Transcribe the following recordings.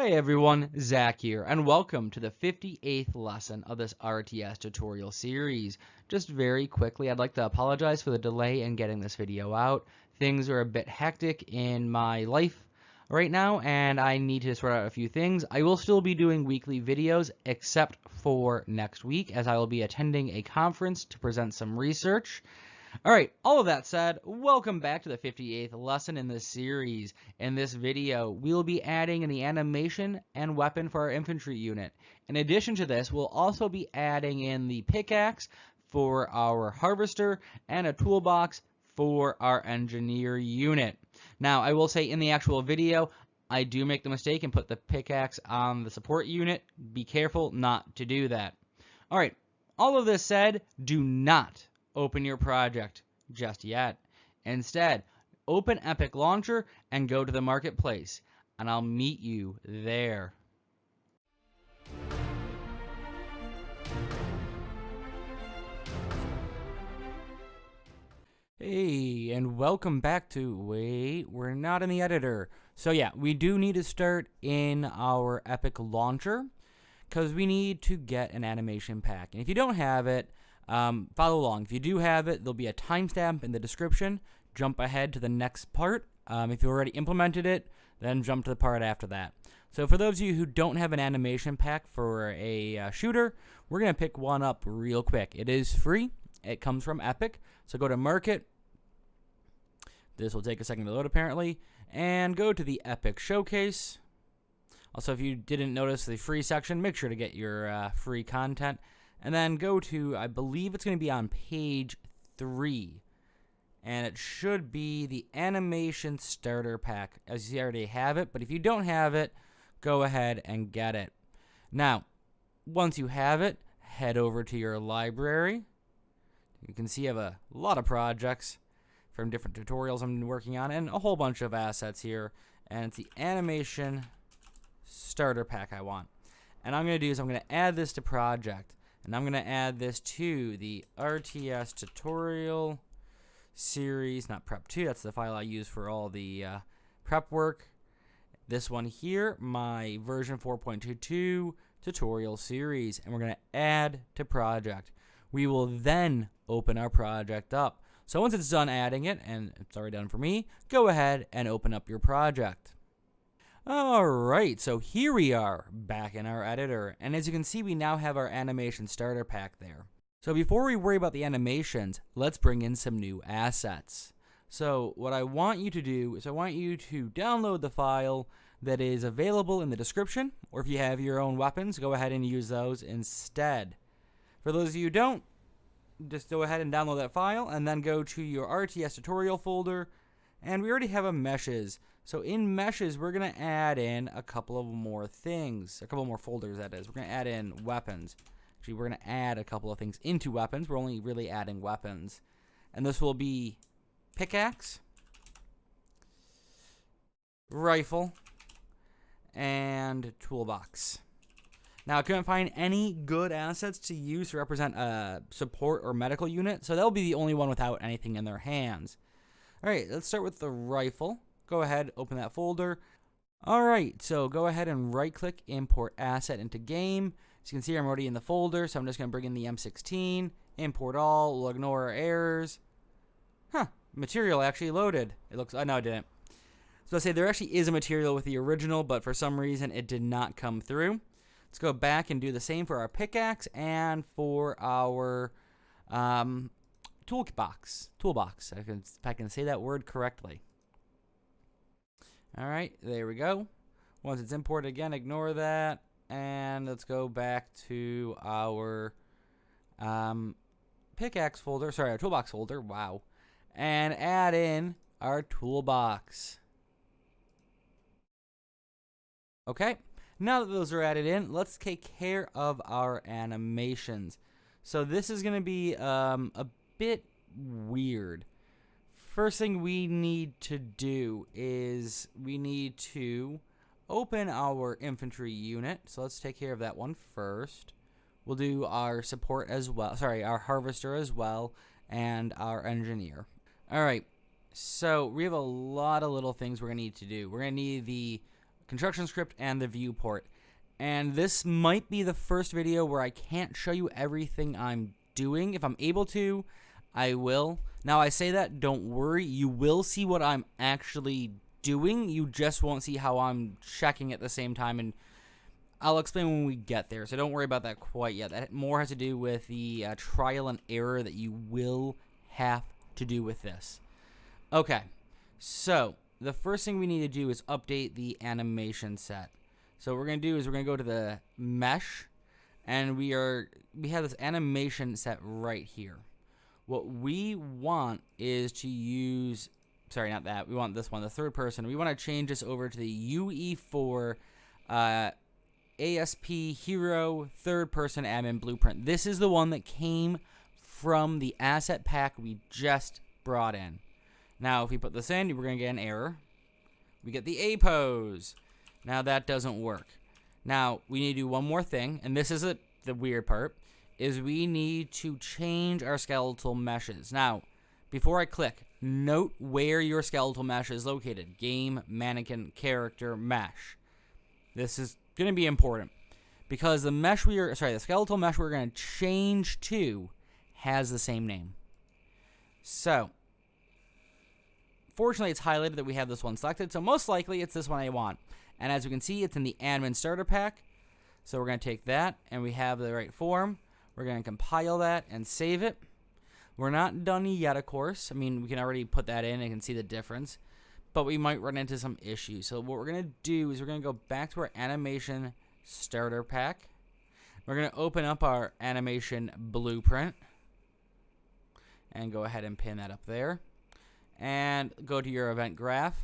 Hey everyone, Zach here, and welcome to the 58th lesson of this RTS tutorial series. Just very quickly, I'd like to apologize for the delay in getting this video out. Things are a bit hectic in my life right now, and I need to sort out a few things. I will still be doing weekly videos, except for next week, as I will be attending a conference to present some research. Alright, all of that said, welcome back to the 58th lesson in this series. In this video, we'll be adding in the animation and weapon for our infantry unit. In addition to this, we'll also be adding in the pickaxe for our harvester and a toolbox for our engineer unit. Now, I will say in the actual video, I do make the mistake and put the pickaxe on the support unit. Be careful not to do that. Alright, all of this said, do not open your project just yet. Instead, open Epic Launcher and go to the marketplace, and I'll meet you there. Hey, and welcome back to, wait, we're not in the editor. So yeah, we do need to start in our Epic Launcher, because we need to get an animation pack. And if you don't have it, follow along. If you do have it, there'll be a timestamp in the description. Jump ahead to the next part. If you already implemented it, then jump to the part after that. So for those of you who don't have an animation pack for a shooter, we're going to pick one up real quick. It is free. It comes from Epic. So go to Market. This will take a second to load apparently. And go to the Epic Showcase. Also, if you didn't notice the free section, make sure to get your free content. And then go to, I believe it's going to be on page 3. And it should be the animation starter pack. As you see, I already have it. But if you don't have it, go ahead and get it. Now, once you have it, head over to your library. You can see I have a lot of projects from different tutorials I'm working on. And a whole bunch of assets here. And it's the animation starter pack I want. And I'm going to do is I'm going to add this to project. And I'm going to add this to the RTS tutorial series, not prep 2. That's the file I use for all the prep work. This one here, my version 4.22 tutorial series. And we're going to add to project. We will then open our project up. So once it's done adding it, and it's already done for me, go ahead and open up your project. Alright, so here we are, back in our editor, and as you can see we now have our animation starter pack there. So before we worry about the animations, let's bring in some new assets. So what I want you to do is I want you to download the file that is available in the description, or if you have your own weapons, go ahead and use those instead. For those of you who don't, just go ahead and download that file, and then go to your RTS tutorial folder, and we already have a meshes. So in meshes, we're going to add in a couple of more things, a couple more folders, that is. We're going to add in weapons. Actually, we're going to add a couple of things into weapons. We're only really adding weapons. And this will be pickaxe, rifle, and toolbox. Now, I couldn't find any good assets to use to represent a support or medical unit, so they'll be the only one without anything in their hands. All right, let's start with the rifle. Go ahead, open that folder. Alright, so go ahead and right-click, import asset into game. As you can see, I'm already in the folder, so I'm just going to bring in the M16, import all, we'll ignore our errors. Material actually loaded. It looks, oh no, it didn't. So I'll say there actually is a material with the original, but for some reason it did not come through. Let's go back and do the same for our pickaxe and for our toolbox, if I can say that word correctly. Alright, there we go. Once it's imported again, ignore that. And let's go back to our pickaxe folder, sorry, our toolbox folder, wow. And add in our toolbox. Okay, now that those are added in, let's take care of our animations. So this is going to be a bit weird. First thing we need to do is we need to open our infantry unit. So let's take care of that one first. We'll do our support as well. Sorry, our harvester as well, and our engineer. All right. So we have a lot of little things we're going to need to do. We're going to need the construction script and the viewport. And this might be the first video where I can't show you everything I'm doing. If I'm able to, I will. Now, I say that, don't worry. You will see what I'm actually doing. You just won't see how I'm checking at the same time, and I'll explain when we get there, so don't worry about that quite yet. That more has to do with the trial and error that you will have to do with this. Okay, so the first thing we need to do is update the animation set. So what we're going to do is we're going to go to the mesh, and we have this animation set right here. What we want is to use, sorry, not that. We want this one, the third person. We want to change this over to the UE4 ASP Hero third person admin blueprint. This is the one that came from the asset pack we just brought in. Now, if we put this in, we're going to get an error. We get the A pose. Now, that doesn't work. Now, we need to do one more thing, and this is the weird part, is we need to change our skeletal meshes. Now, before I click, note where your skeletal mesh is located. Game, mannequin, character, mesh. This is going to be important because the skeletal mesh we're going to change to has the same name. So, fortunately, it's highlighted that we have this one selected, so most likely it's this one I want. And as you can see, it's in the admin starter pack. So we're going to take that, and we have the right form. We're going to compile that and save it. We're not done yet, of course. I mean, we can already put that in and can see the difference. But we might run into some issues. So what we're going to do is we're going to go back to our animation starter pack. We're going to open up our animation blueprint. And go ahead and pin that up there. And go to your event graph.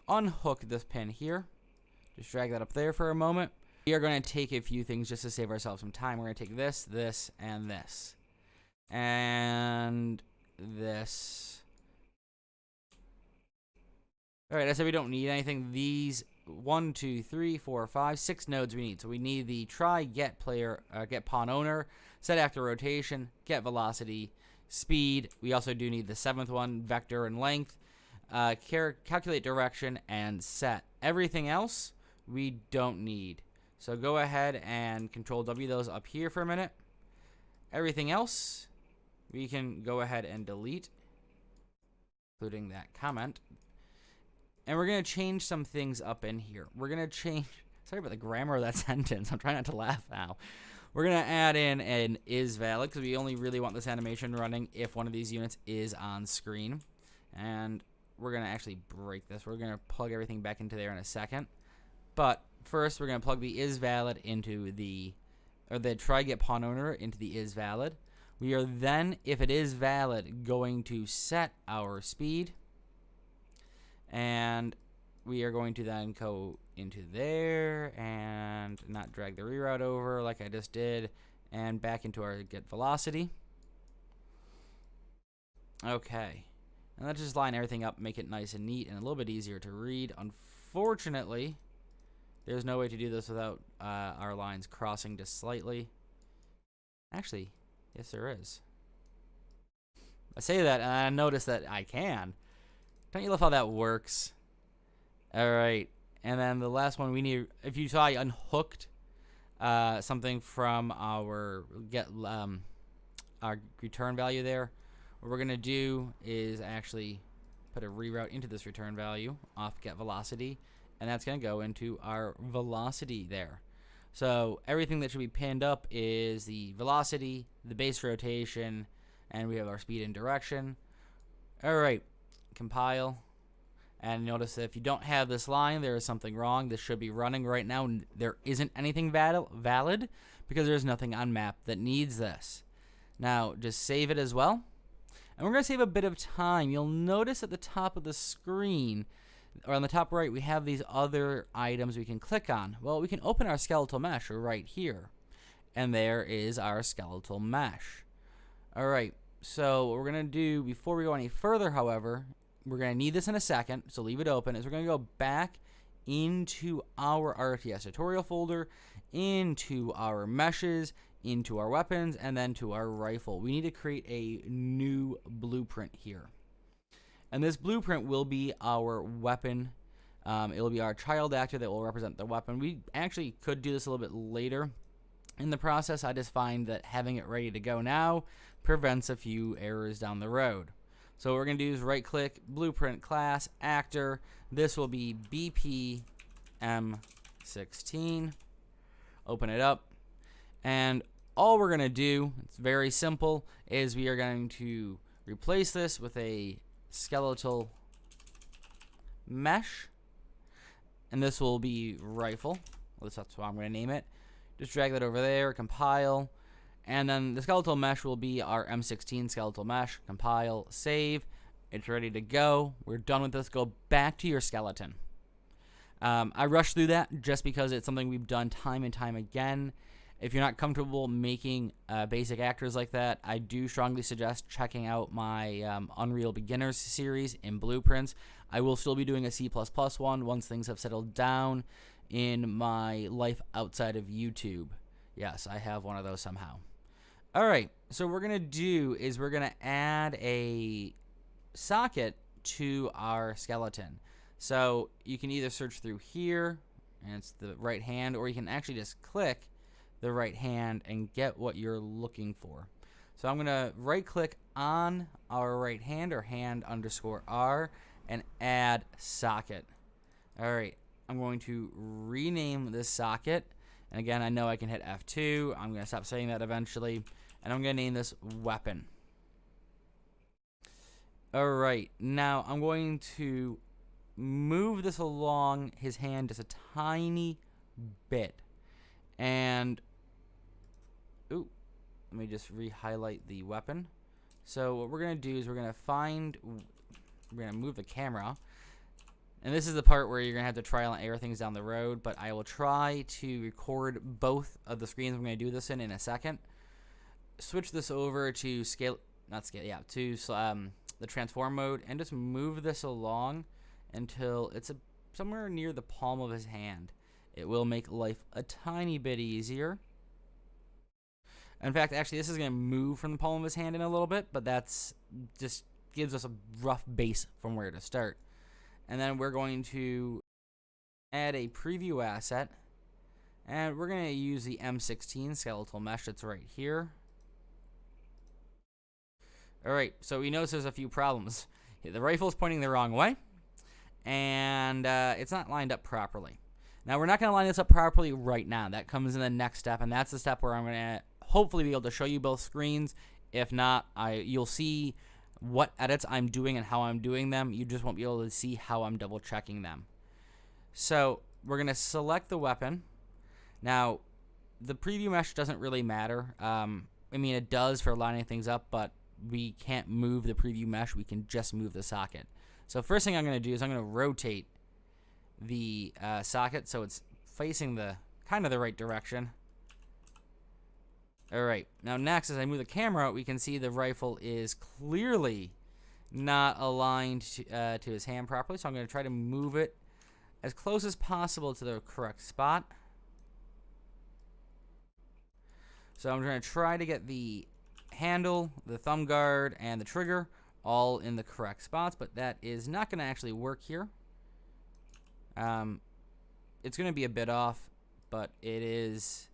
Unhook this pin here. Just drag that up there for a moment. We are going to take a few things just to save ourselves some time. We're going to take this, this, and this. And this. Alright, I said we don't need anything. These 1, 2, 3, 4, 5, 6 nodes we need. So we need the try, get player, get pawn owner, set actor rotation, get velocity, speed. We also do need the 7th one, vector and length, calculate direction, and set. Everything else we don't need. So go ahead and Control W those up here for a minute. Everything else we can go ahead and delete, including that comment. And we're going to change some things up in here. We're going to change, sorry about the grammar of that sentence. I'm trying not to laugh now. We're going to add in an is valid because we only really want this animation running if one of these units is on screen. And we're going to actually break this. We're going to plug everything back into there in a second. But first, we're going to plug the is valid into the try get pawn owner into the is valid. We are then, if it is valid, going to set our speed. And we are going to then go into there and not drag the reroute over like I just did, and back into our get velocity. Okay. And let's just line everything up, make it nice and neat and a little bit easier to read. Unfortunately, there's no way to do this without our lines crossing just slightly. Actually, yes there is. I say that and I notice that I can. Don't you love how that works? Alright, and then the last one we need, if you saw I unhooked something from our our return value there, what we're going to do is actually put a reroute into this return value off get velocity, and that's going to go into our velocity there. So everything that should be pinned up is the velocity, the base rotation, and we have our speed and direction. Alright. Compile, and notice that if you don't have this line, there is something wrong. This should be running right now. There isn't anything valid because there's nothing on map that needs this. Now just save it as well, and we're going to save a bit of time. You'll notice at the top of the screen, or on the top right, we have these other items we can click on. Well, we can open our skeletal mesh right here, and there is our skeletal mesh. Alright, so what we're going to do before we go any further, however, we're going to need this in a second, so leave it open, is we're going to go back into our RTS tutorial folder, into our meshes, into our weapons, and then to our rifle. We need to create a new blueprint here. And this blueprint will be our weapon It'll be our child actor that will represent the weapon. We actually could do this a little bit later in the process. I just find that having it ready to go now prevents a few errors down the road. So what we're going to do is right click, blueprint class, actor. This will be BPM16. Open it up. And all we're going to do, it's very simple, is we are going to replace this with a skeletal mesh. And this will be rifle. Well, that's what I'm going to name it. Just drag that over there, compile. And then the skeletal mesh will be our M16 skeletal mesh. Compile, save. It's ready to go. We're done with this. Go back to your skeleton. I rushed through that just because it's something we've done time and time again. If you're not comfortable making basic actors like that, I do strongly suggest checking out my Unreal Beginners series in Blueprints. I will still be doing a C++ one once things have settled down in my life outside of YouTube. Yes, I have one of those somehow. All right, so what we're going to do is we're going to add a socket to our skeleton. So you can either search through here, and it's the right hand, or you can actually just click the right hand and get what you're looking for. So I'm going to right click on our right hand, or hand underscore R, and add socket. All right, I'm going to rename this socket. And again, I know I can hit F2. I'm going to stop saying that eventually. And I'm going to name this weapon. All right, now I'm going to move this along his hand just a tiny bit. And, ooh, let me just re-highlight the weapon. So what we're going to do is we're going to move the camera. And this is the part where you're going to have to trial and error things down the road, but I will try to record both of the screens I'm going to do this in a second. Switch this over to the transform mode, and just move this along until it's somewhere near the palm of his hand. It will make life a tiny bit easier. In fact, actually, this is going to move from the palm of his hand in a little bit, but that's just gives us a rough base from where to start. And then we're going to add a preview asset, and we're going to use the M16 skeletal mesh that's right here. Alright, so we notice there's a few problems. The rifle's pointing the wrong way, and it's not lined up properly. Now, we're not going to line this up properly right now. That comes in the next step, and that's the step where I'm going to hopefully be able to show you both screens. If not, you'll see what edits I'm doing and how I'm doing them. You just won't be able to see how I'm double checking them. So we're going to select the weapon. Now, the preview mesh doesn't really matter. I mean, it does for lining things up, but we can't move the preview mesh. We can just move the socket. So first thing I'm going to do is I'm going to rotate the socket so it's facing the kind of the right direction. Alright, now next, as I move the camera, we can see the rifle is clearly not aligned to his hand properly, so I'm going to try to move it as close as possible to the correct spot. So I'm going to try to get the handle, the thumb guard, and the trigger all in the correct spots, but that is not going to actually work here. It's going to be a bit off, but it is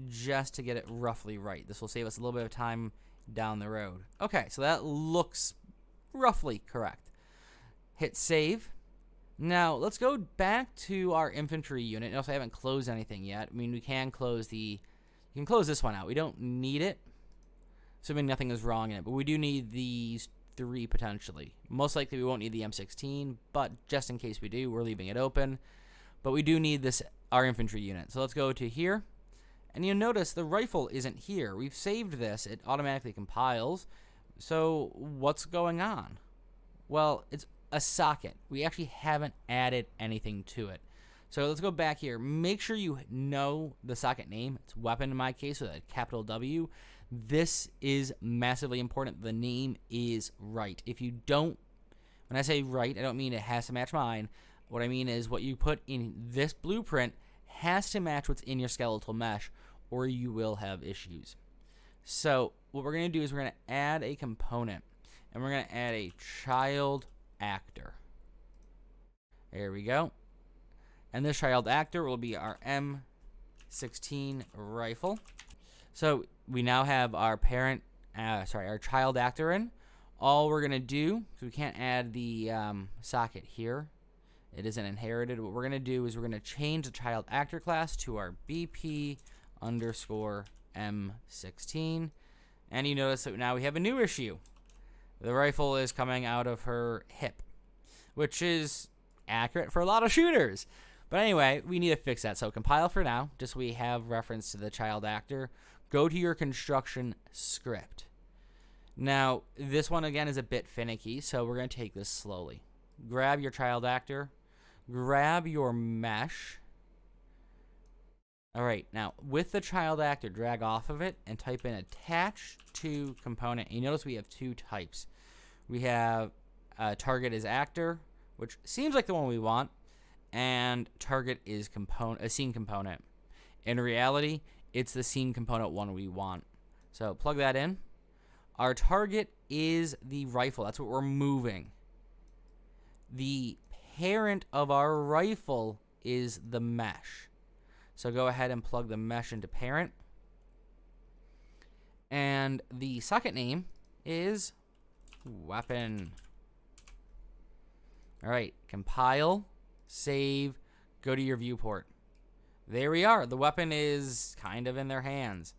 just to get it roughly right. This will save us a little bit of time down the road. Okay, so that looks roughly correct. Hit save. Now, let's go back to our infantry unit. Notice I haven't closed anything yet. I mean, we can close you can close this one out. We don't need it, assuming nothing is wrong in it, but we do need these three potentially. Most likely we won't need the M16, but just in case we do, we're leaving it open. But we do need our infantry unit. So let's go to here. And you'll notice the rifle isn't here. We've saved this. It automatically compiles. So what's going on? Well, it's a socket. We actually haven't added anything to it. So let's go back here. Make sure you know the socket name. It's weapon in my case with a capital W. This is massively important. The name is right. If you don't, when I say right, I don't mean it has to match mine. What I mean is what you put in this blueprint has to match what's in your skeletal mesh, or you will have issues. So what we're going to do is we're going to add a component, and we're going to add a child actor. There we go. And this child actor will be our M16 rifle. So we now have our our child actor in. All we're gonna do, because we can't add the socket here, it isn't inherited. What we're gonna do is we're gonna change the child actor class to our BP underscore M16, and you notice that now we have a new issue. The rifle is coming out of her hip, which is accurate for a lot of shooters. But anyway, we need to fix that. So compile for now, just so we have reference to the child actor. Go to your construction script. Now, this one again is a bit finicky, so we're going to take this slowly. Grab your child actor. Grab your mesh. All right, now with the child actor, drag off of it and type in attach to component. And you notice we have two types. We have target is actor, which seems like the one we want, and target is a scene component. In reality, it's the scene component one we want. So plug that in. Our target is the rifle. That's what we're moving. The parent of our rifle is the mesh. So go ahead and plug the mesh into parent. And the socket name is weapon. All right, compile, save, go to your viewport. There we are. The weapon is kind of in their hands.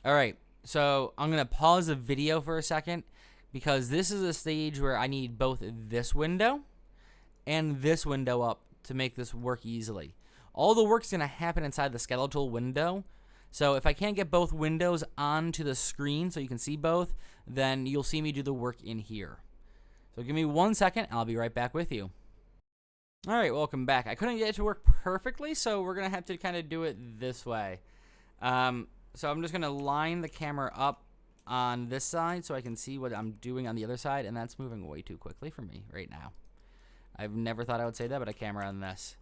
All right, so I'm going to pause the video for a second because this is a stage where I need both this window and this window up to make this work easily. All the work's going to happen inside the skeletal window. So if I can't get both windows onto the screen so you can see both, then you'll see me do the work in here. So give me 1 second, and I'll be right back with you. All right, welcome back. I couldn't get it to work perfectly, so we're going to have to kind of do it this way. So I'm just going to line the camera up on this side so I can see what I'm doing on the other side, and that's moving way too quickly for me right now. I've never thought I would say that, but a camera on this.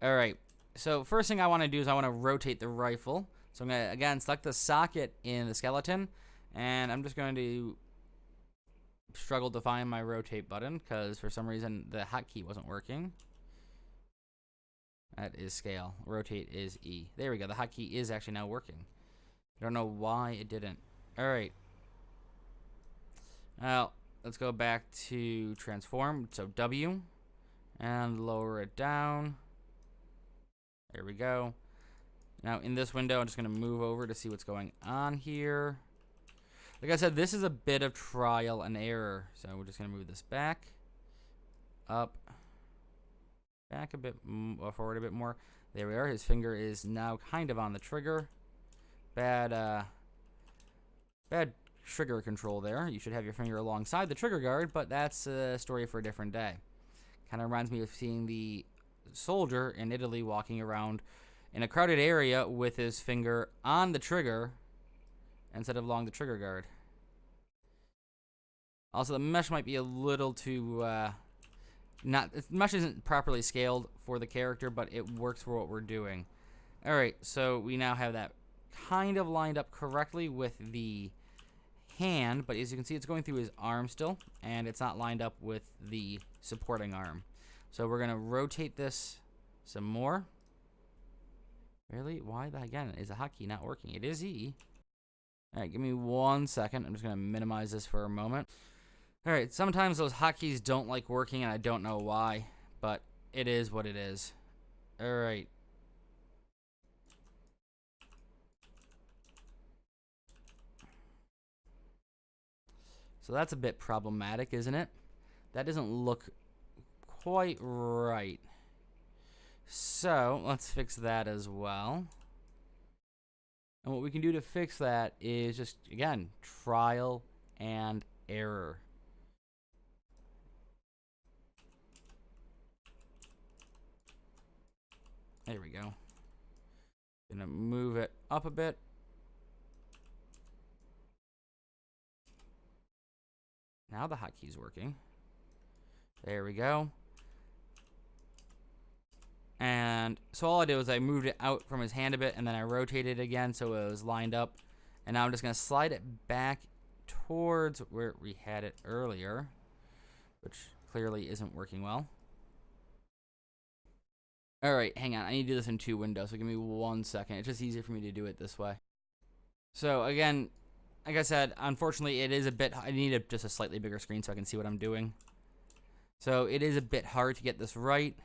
All right, so first thing I want to do is I want to rotate the rifle. So I'm going to, again, select the socket in the skeleton, and I'm just going to struggle to find my rotate button because for some reason the hotkey wasn't working. That is scale. Rotate is E. There we go. The hotkey is actually now working. I don't know why it didn't. All right. Well, let's go back to transform. So W, and lower it down. There we go. Now in this window, I'm just going to move over to see what's going on here. Like I said, this is a bit of trial and error. So we're just going to move this back, up, back a bit, forward a bit more. There we are. His finger is now kind of on the trigger. Bad trigger control there. You should have your finger alongside the trigger guard, but that's a story for a different day. Kind of reminds me of seeing the soldier in Italy walking around in a crowded area with his finger on the trigger instead of along the trigger guard. Also, the mesh might be a little too the mesh isn't properly scaled for the character, but it works for what we're doing. All right, so we now have that kind of lined up correctly with the hand, but as you can see, it's going through his arm still, and it's not lined up with the supporting arm. So we're gonna rotate this some more. Really? Why again? Is the hotkey not working? It is E. All right, give me 1 second. I'm just gonna minimize this for a moment. All right, sometimes those hotkeys don't like working, and I don't know why, but it is what it is. All right. So that's a bit problematic, isn't it? That doesn't look quite right. So let's fix that as well. And what we can do to fix that is just, again, trial and error. There we go. Gonna move it up a bit. Now the hotkey's working. There we go. And so all I did was I moved it out from his hand a bit, and then I rotated it again so it was lined up. And now I'm just going to slide it back towards where we had it earlier, which clearly isn't working well. Alright, hang on. I need to do this in 2 windows, so give me 1 second. It's just easier for me to do it this way. So, again, like I said, unfortunately, it is a bit... I need just a slightly bigger screen so I can see what I'm doing. So, it is a bit hard to get this right.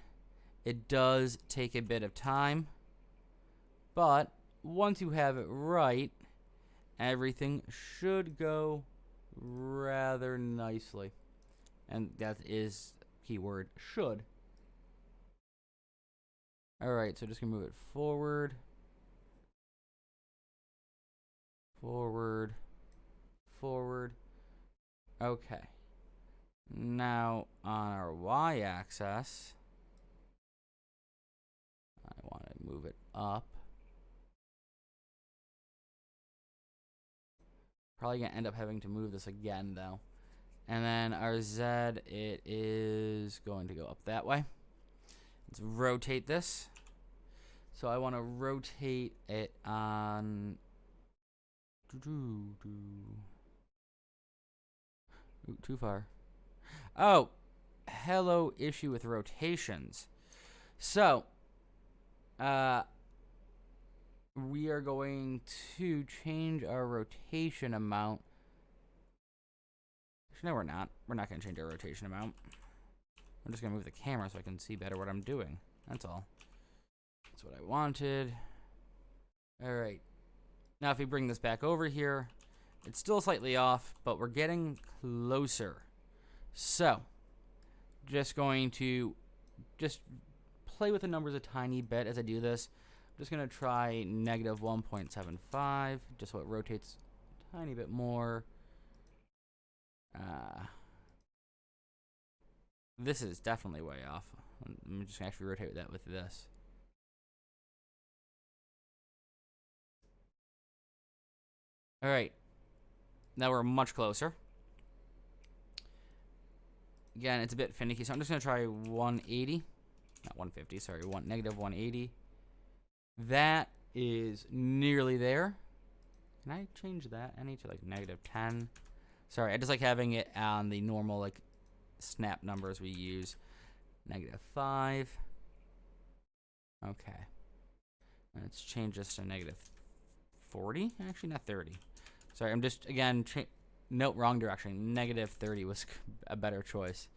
It does take a bit of time. But, once you have it right, everything should go rather nicely. And that is keyword should. Alright, so just gonna move it forward. Forward. Forward. Okay. Now, on our y-axis, I want to move it up. Probably gonna end up having to move this again, though. And then our Z, it is going to go up that way. Let's rotate this. So I want to rotate it on... Ooh, too far. Oh, hello, issue with rotations. So, we are going to change our rotation amount. No, we're not. We're not going to change our rotation amount. I'm just going to move the camera so I can see better what I'm doing. That's all. That's what I wanted. Alright. Now if we bring this back over here, it's still slightly off, but we're getting closer. So, just going to just play with the numbers a tiny bit as I do this. I'm just going to try negative 1.75, just so it rotates a tiny bit more. This is definitely way off. I'm just going to actually rotate that with this. Alright. Now we're much closer. Again, it's a bit finicky, so I'm just going to try 180. Not 150, sorry. Negative 180. That is nearly there. Can I change that? I need to like negative 10. Sorry, I just like having it on the normal like snap numbers we use. Negative 5. Okay. Let's change this to negative 40. Actually, not 30. Sorry, I'm just, again, note wrong direction. Negative 30 was a better choice.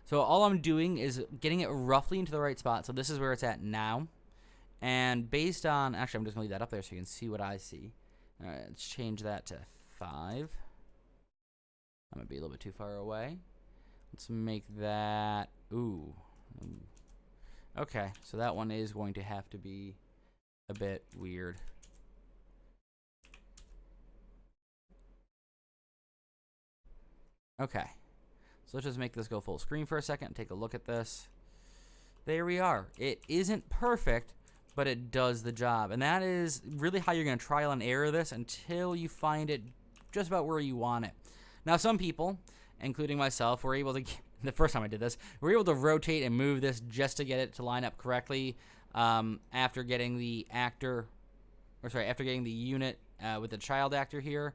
So all I'm doing is getting it roughly into the right spot. So this is where it's at now. And based on, actually, I'm just going to leave that up there so you can see what I see. All right, let's change that to 5. I'm going to be a little bit too far away. Let's make that, ooh. Okay, so that one is going to have to be a bit weird. Okay, so let's just make this go full screen for a second and take a look at this. There we are. It isn't perfect, but it does the job. And that is really how you're going to trial and error this until you find it just about where you want it. Now, some people, including myself, were able to, the first time I did this, were able to rotate and move this just to get it to line up correctly after getting the actor, or sorry, after getting the unit with the child actor here.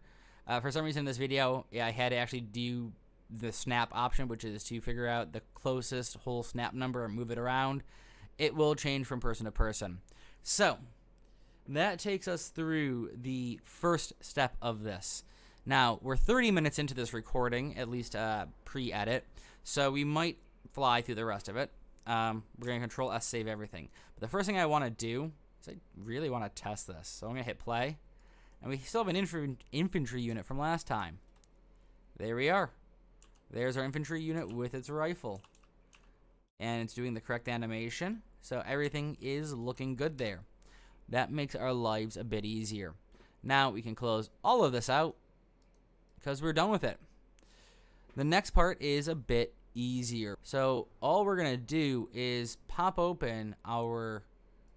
For some reason in this video, I had to actually do the snap option, which is to figure out the closest whole snap number and move it around. It will change from person to person. So, that takes us through the first step of this. Now, we're 30 minutes into this recording, at least pre-edit, so we might fly through the rest of it. We're going to Control S, save everything. But the first thing I want to do is I really want to test this. So I'm going to hit play. And we still have an infantry unit from last time. There we are. There's our infantry unit with its rifle. And it's doing the correct animation. So everything is looking good there. That makes our lives a bit easier. Now we can close all of this out because we're done with it. The next part is a bit easier. So all we're going to do is pop open our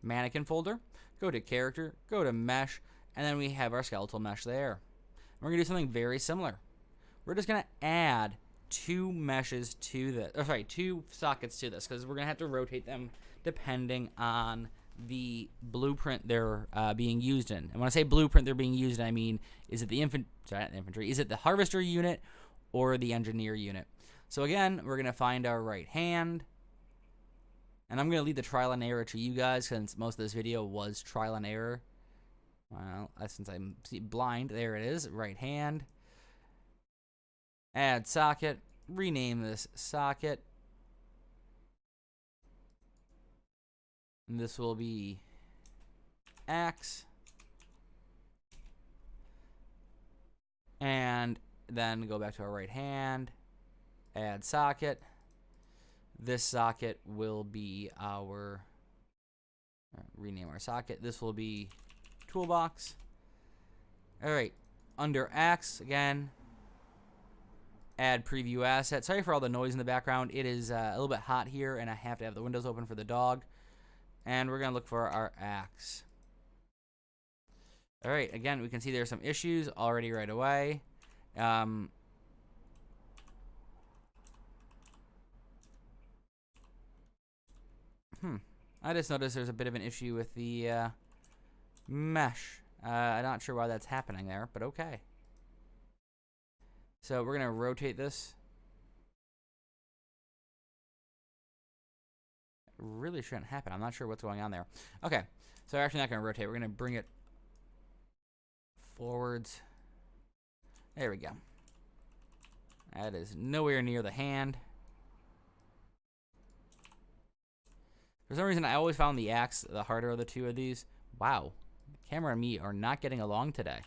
mannequin folder, go to character, go to mesh, and then we have our skeletal mesh there. We're going to do something very similar. We're just going to add 2 meshes to this, or sorry, 2 sockets to this, because we're going to have to rotate them depending on the blueprint they're being used in. And when I say blueprint they're being used in, I mean, is it the infantry? Is it the harvester unit or the engineer unit? So again, we're going to find our right hand, And I'm going to leave the trial and error to you guys since most of this video was trial and error. Well, since I'm blind, there it is. Right hand. Add socket. Rename this socket. And this will be axe. And then go back to our right hand. Add socket. This socket will be our, rename our socket. This will be toolbox. All right, under axe again, add preview asset. Sorry for all the noise in the background. It is a little bit hot here, and I have to have the windows open for the dog. And we're gonna look for our axe. All right, again, we can see there's some issues already right away. I just noticed there's a bit of an issue with the mesh. I'm not sure why that's happening there, but okay. So we're going to rotate this. It really shouldn't happen. I'm not sure what's going on there. Okay, so we're actually not going to rotate. We're going to bring it forwards. There we go. That is nowhere near the hand. For some reason, I always found the axe the harder of the two of these. Wow. The camera and me are not getting along today.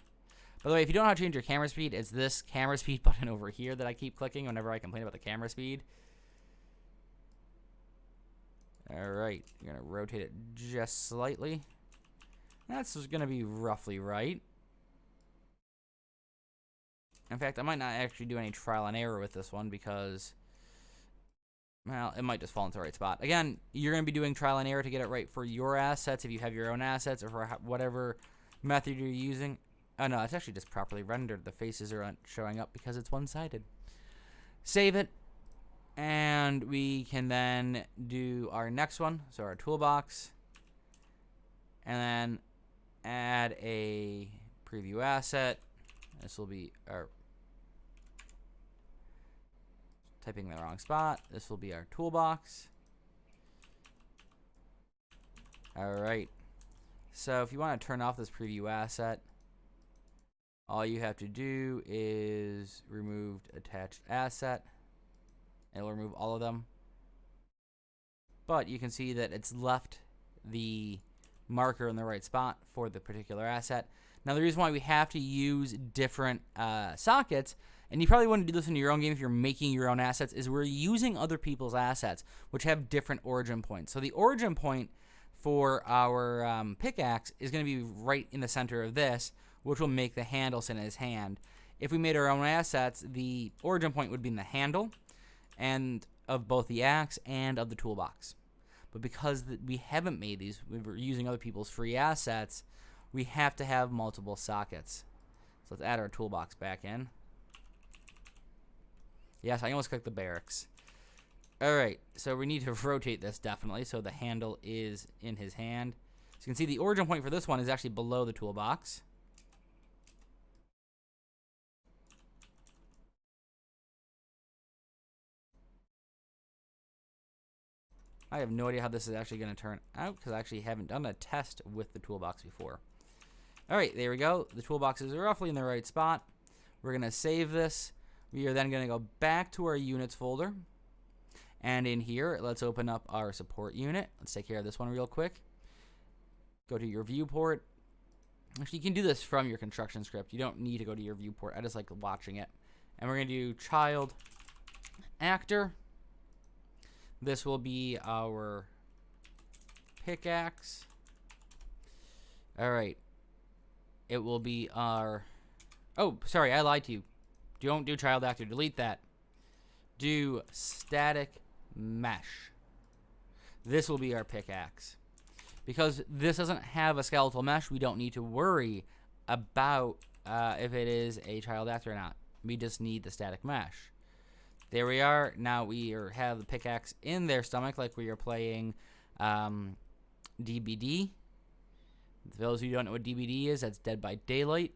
By the way, if you don't know how to change your camera speed, it's this camera speed button over here that I keep clicking whenever I complain about the camera speed. Alright, you're going to rotate it just slightly. That's going to be roughly right. In fact, I might not actually do any trial and error with this one because, well, it might just fall into the right spot. Again, you're going to be doing trial and error to get it right for your assets if you have your own assets or for whatever method you're using. Oh, no, it's actually just properly rendered. The faces are showing up because it's one-sided. Save it. And we can then do our next one. So our toolbox. And then add a preview asset. This will be our... Typing in the wrong spot. This will be our toolbox. Alright. So if you want to turn off this preview asset, all you have to do is remove attached asset. It'll remove all of them. But you can see that it's left the marker in the right spot for the particular asset. Now the reason why we have to use different sockets, and you probably wouldn't do this in your own game if you're making your own assets, is we're using other people's assets, which have different origin points. So the origin point for our pickaxe is going to be right in the center of this, which will make the handle sit in his hand. If we made our own assets, the origin point would be in the handle and of both the axe and of the toolbox. But because we haven't made these, we were using other people's free assets, we have to have multiple sockets. So let's add our toolbox back in. Yes, I almost clicked the barracks. Alright, so we need to rotate this definitely so the handle is in his hand. So you can see the origin point for this one is actually below the toolbox. I have no idea how this is actually going to turn out because I actually haven't done a test with the toolbox before. Alright, there we go. The toolbox is roughly in the right spot. We're going to save this. We are then going to go back to our units folder. And in here, let's open up our support unit. Let's take care of this one real quick. Go to your viewport. Actually, you can do this from your construction script. You don't need to go to your viewport. I just like watching it. And we're going to do child actor. This will be our pickaxe. Alright. It will be our... Oh, sorry, I lied to you. Don't do child actor. Delete that. Do static mesh. This will be our pickaxe. Because this doesn't have a skeletal mesh, we don't need to worry about if it is a child actor or not. We just need the static mesh. There we are. Now we have the pickaxe in their stomach like we are playing DBD. For those who don't know what DBD is, that's Dead by Daylight.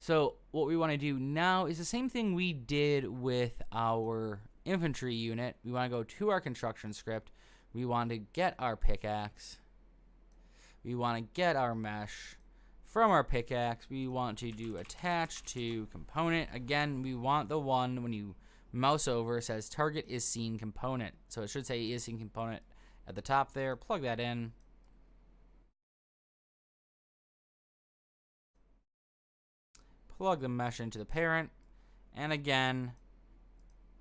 So what we want to do now is the same thing we did with our infantry unit. We want to go to our construction script. We want to get our pickaxe. We want to get our mesh. From our pickaxe, we want to do attach to component. Again, we want the one when you mouse over, it says target is seen component. So it should say is seen component at the top there. Plug that in. Plug the mesh into the parent. And again,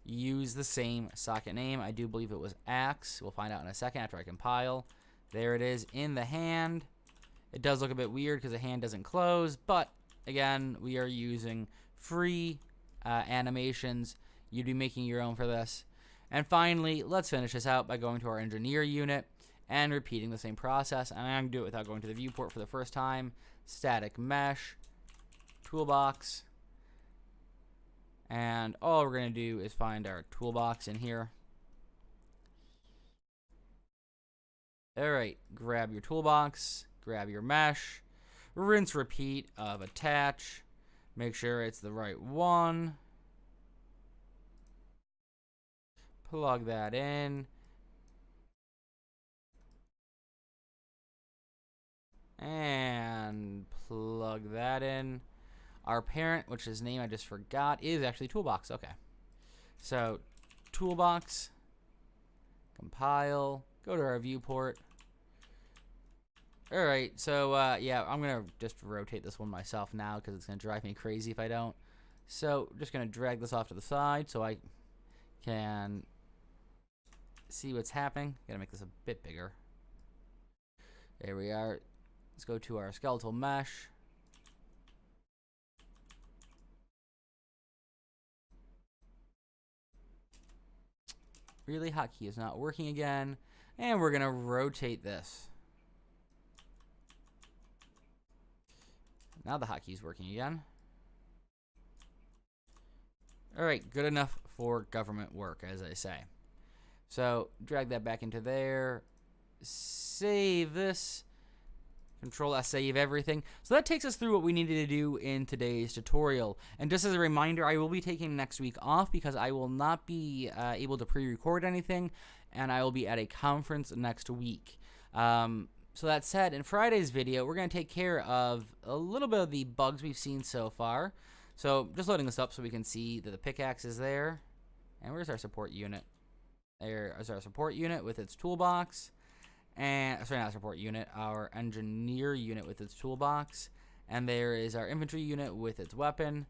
use the same socket name. I do believe it was axe. We'll find out in a second after I compile. There it is in the hand. It does look a bit weird because the hand doesn't close, but again, we are using free animations. You'd be making your own for this. And finally, let's finish this out by going to our engineer unit and repeating the same process. And I'm going to do it without going to the viewport for the first time. Static mesh, toolbox. And all we're going to do is find our toolbox in here. Alright, grab your toolbox, grab your mesh, rinse repeat of attach, make sure it's the right one, plug that in, and plug that in. Our parent, which is name I just forgot, is actually toolbox. Okay, so toolbox, compile, go to our viewport. Alright, so yeah, I'm going to just rotate this one myself now because it's going to drive me crazy if I don't. So just going to drag this off to the side so I can see what's happening. Got to make this a bit bigger. There we are. Let's go to our skeletal mesh. Really, hotkey is not working again. And we're going to rotate this. Now the hotkey's working again. Alright, good enough for government work, as I say. So, drag that back into there. Save this. Control S, save everything. So that takes us through what we needed to do in today's tutorial. And just as a reminder, I will be taking next week off because I will not be able to pre-record anything, and I will be at a conference next week. So that said, in Friday's video, we're going to take care of a little bit of the bugs we've seen so far. So just loading this up so we can see that the pickaxe is there. And where's our support unit? There is our support unit with its toolbox. And, sorry, not support unit, our engineer unit with its toolbox. And there is our infantry unit with its weapon.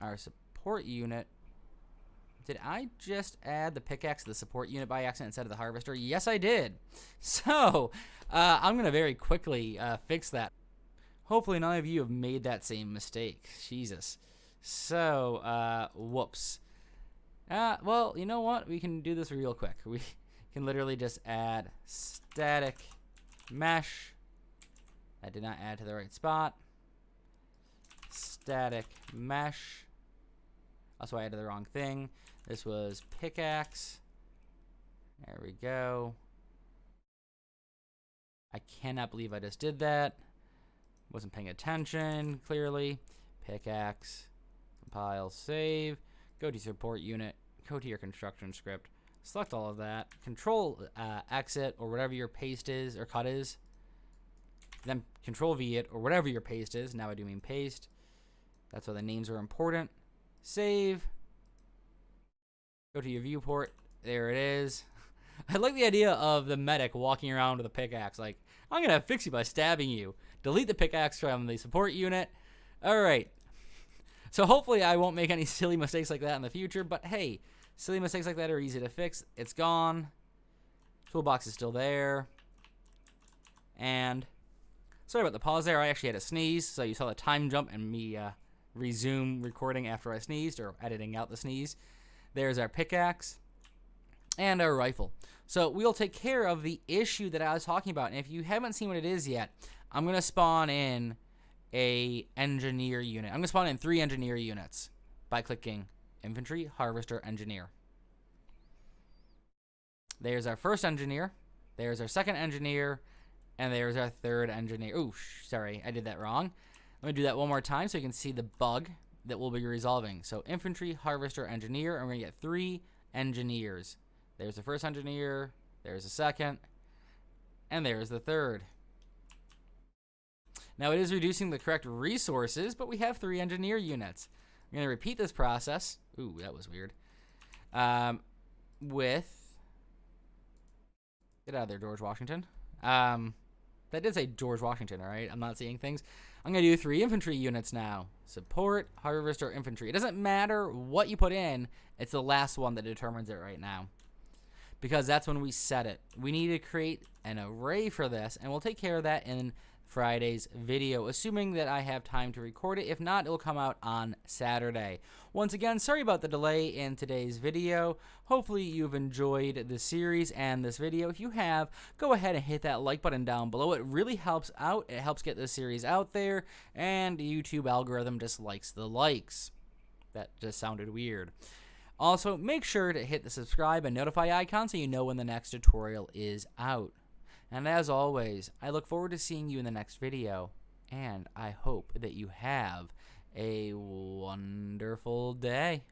Our support unit. Did I just add the pickaxe to the support unit by accident instead of the harvester? Yes, I did. So, I'm going to very quickly fix that. Hopefully none of you have made that same mistake. Jesus. So, whoops. Well, you know what? We can do this real quick. We can literally just add static mesh. I did not add to the right spot. Static mesh. Also, I added the wrong thing. This was pickaxe. There we go. I cannot believe I just did that. Wasn't paying attention, clearly. Pickaxe. Compile, save. Go to support unit. Go to your construction script. Select all of that. Control exit or whatever your paste is or cut is. Then Control V it or whatever your paste is. Now I do mean paste. That's why the names are important. Save. Go to your viewport. There it is. I like the idea of the medic walking around with a pickaxe. Like, I'm going to fix you by stabbing you. Delete the pickaxe from the support unit. Alright. So hopefully I won't make any silly mistakes like that in the future. But hey, silly mistakes like that are easy to fix. It's gone. Toolbox is still there. And sorry about the pause there. I actually had a sneeze. So you saw the time jump and me resume recording after I sneezed or editing out the sneeze. There's our pickaxe and our rifle. So we'll take care of the issue that I was talking about. And if you haven't seen what it is yet, I'm going to spawn in a engineer unit. I'm going to spawn in 3 engineer units by clicking infantry, harvester, engineer. There's our first engineer. There's our second engineer. And there's our third engineer. Ooh, sorry, I did that wrong. Let me do that one more time so you can see the bug that we'll be resolving. So infantry, harvester, engineer, and we're going to get 3 engineers. There's the first engineer, There's a second. And there's the third. Now it is reducing the correct resources, but we have 3 engineer units. I'm going to repeat this process. Ooh, that was weird. With... Get out of there, George Washington. That did say George Washington, all right? I'm not seeing things. I'm going to do 3 infantry units now. Support, harvester, infantry. It doesn't matter what you put in. It's the last one that determines it right now, because that's when we set it. We need to create an array for this, and we'll take care of that in Friday's video, assuming that I have time to record it. If not, it'll come out on Saturday. Once again, sorry about the delay in today's video. Hopefully you've enjoyed the series and this video. If you have, go ahead and hit that like button down below. It really helps out. It helps get this series out there, and the YouTube algorithm just likes the likes. That just sounded weird. Also, make sure to hit the subscribe and notify icon so you know when the next tutorial is out. And as always, I look forward to seeing you in the next video, and I hope that you have a wonderful day.